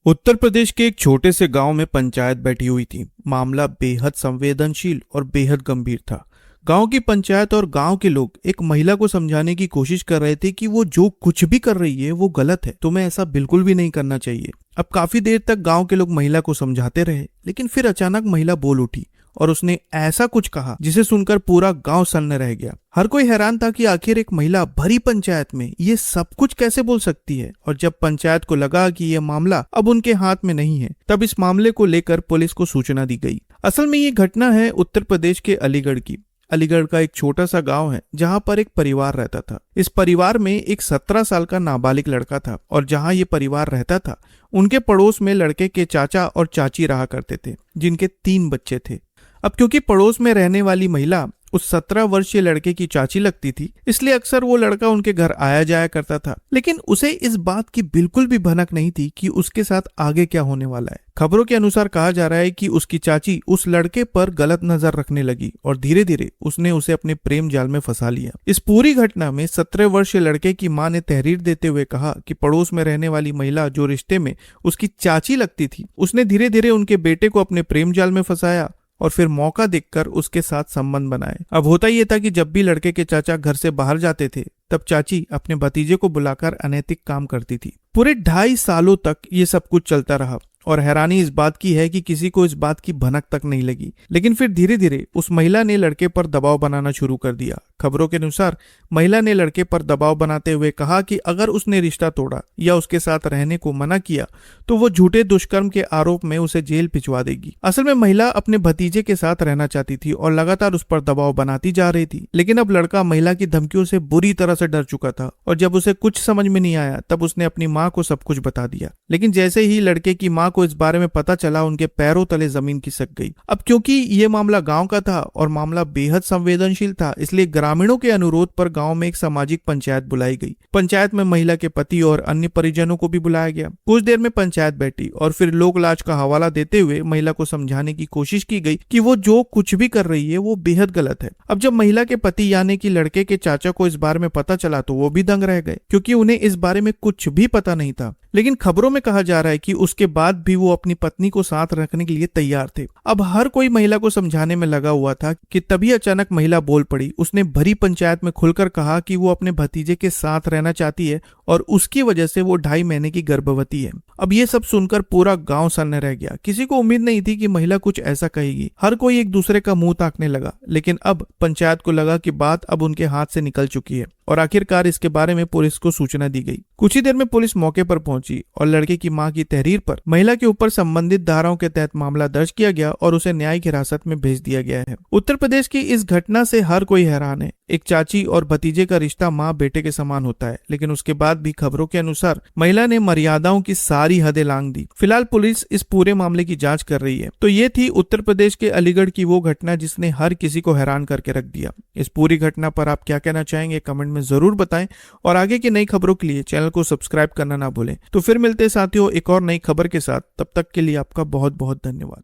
उत्तर प्रदेश के एक छोटे से गांव में पंचायत बैठी हुई थी। मामला बेहद संवेदनशील और बेहद गंभीर था। गांव की पंचायत और गांव के लोग एक महिला को समझाने की कोशिश कर रहे थे कि वो जो कुछ भी कर रही है वो गलत है, तुम्हें ऐसा बिल्कुल भी नहीं करना चाहिए। अब काफी देर तक गांव के लोग महिला को समझाते रहे, लेकिन फिर अचानक महिला बोल उठी और उसने ऐसा कुछ कहा जिसे सुनकर पूरा गांव सन्न रह गया। हर कोई हैरान था कि आखिर एक महिला भरी पंचायत में ये सब कुछ कैसे बोल सकती है। और जब पंचायत को लगा कि यह मामला अब उनके हाथ में नहीं है, तब इस मामले को लेकर पुलिस को सूचना दी गई। असल में ये घटना है उत्तर प्रदेश के अलीगढ़ की। अलीगढ़ का एक छोटा सा गांव है जहां पर एक परिवार रहता था। इस परिवार में एक 17 साल का नाबालिग लड़का था और जहां ये परिवार रहता था उनके पड़ोस में लड़के के चाचा और चाची रहा करते थे, जिनके 3 बच्चे थे। अब क्योंकि पड़ोस में रहने वाली महिला उस 17 वर्षीय लड़के की चाची लगती थी, इसलिए अक्सर वो लड़का उनके घर आया जाया करता था। लेकिन उसे इस बात की बिल्कुल भी भनक नहीं थी कि उसके साथ आगे क्या होने वाला है। खबरों के अनुसार कहा जा रहा है कि उसकी चाची उस लड़के पर गलत नजर रखने लगी और धीरे धीरे उसने उसे अपने प्रेम जाल में फंसा लिया। इस पूरी घटना में 17 वर्षीय लड़के की मां ने तहरीर देते हुए कहा कि पड़ोस में रहने वाली महिला जो रिश्ते में उसकी चाची लगती थी, उसने धीरे धीरे उनके बेटे को अपने प्रेम जाल में फंसाया और फिर मौका देखकर उसके साथ संबंध बनाए। अब होता ये था कि जब भी लड़के के चाचा घर से बाहर जाते थे, तब चाची अपने भतीजे को बुलाकर अनैतिक काम करती थी। पूरे 2.5 सालों तक ये सब कुछ चलता रहा और हैरानी इस बात की है कि किसी को इस बात की भनक तक नहीं लगी। लेकिन फिर धीरे धीरे उस महिला ने लड़के पर दबाव बनाना शुरू कर दिया। खबरों के अनुसार महिला ने लड़के पर दबाव बनाते हुए कहा कि अगर उसने रिश्ता तोड़ा या उसके साथ रहने को मना किया तो वो झूठे दुष्कर्म के आरोप में उसे जेल भिजवा देगी। असल में महिला अपने भतीजे के साथ रहना चाहती थी और लगातार उस पर दबाव बनाती जा रही थी। लेकिन अब लड़का महिला की धमकियों से बुरी तरह से डर चुका था और जब उसे कुछ समझ में नहीं आया तब उसने अपनी माँ को सब कुछ बता दिया। लेकिन जैसे ही लड़के की माँ को इस बारे में पता चला, उनके पैरों तले जमीन खिसक गई। अब क्योंकि ये मामला गांव का था और मामला बेहद संवेदनशील था, इसलिए ग्रामीणों के अनुरोध पर गांव में एक सामाजिक पंचायत बुलाई गई। पंचायत में महिला के पति और अन्य परिजनों को भी बुलाया गया। कुछ देर में पंचायत बैठी और फिर लोक लाज का हवाला देते हुए महिला को समझाने की कोशिश की गई कि वो जो कुछ भी कर रही है वो बेहद गलत है। अब जब महिला के पति यानी कि लड़के के चाचा को इस बारे में पता चला तो वो भी दंग रह गए, क्योंकि उन्हें इस बारे में कुछ भी पता नहीं था। लेकिन खबरों में कहा जा रहा है कि उसके बाद भी वो अपनी पत्नी को साथ रखने के लिए तैयार थे। अब हर कोई महिला को समझाने में लगा हुआ था कि तभी अचानक महिला बोल पड़ी। उसने भरी पंचायत में खुलकर कहा कि वो अपने भतीजे के साथ रहना चाहती है और उसकी वजह से वो 2.5 महीने की गर्भवती है। अब ये सब सुनकर पूरा गांव सन्न रह गया। किसी को उम्मीद नहीं थी कि महिला कुछ ऐसा कहेगी। हर कोई एक दूसरे का मुंह ताकने लगा। लेकिन अब पंचायत को लगा कि बात अब उनके हाथ से निकल चुकी है और आखिरकार इसके बारे में पुलिस को सूचना दी गई। कुछ ही देर में पुलिस मौके पर पहुंची और लड़के की मां की तहरीर पर महिला के ऊपर संबंधित धाराओं के तहत मामला दर्ज किया गया और उसे न्यायिक हिरासत में भेज दिया गया है। उत्तर प्रदेश की इस घटना से हर कोई हैरान है। एक चाची और भतीजे का रिश्ता माँ बेटे के समान होता है, लेकिन उसके बाद भी खबरों के अनुसार महिला ने मर्यादाओं की सारी हदें लांघ दी। फिलहाल पुलिस इस पूरे मामले की जांच कर रही है। तो ये थी उत्तर प्रदेश के अलीगढ़ की वो घटना जिसने हर किसी को हैरान करके रख दिया। इस पूरी घटना पर आप क्या कहना चाहेंगे कमेंट में जरूर बताएं और आगे की नई खबरों के लिए चैनल को सब्सक्राइब करना ना भूलें। तो फिर मिलते हैं साथियों एक और नई खबर के साथ। तब तक के लिए आपका बहुत बहुत धन्यवाद।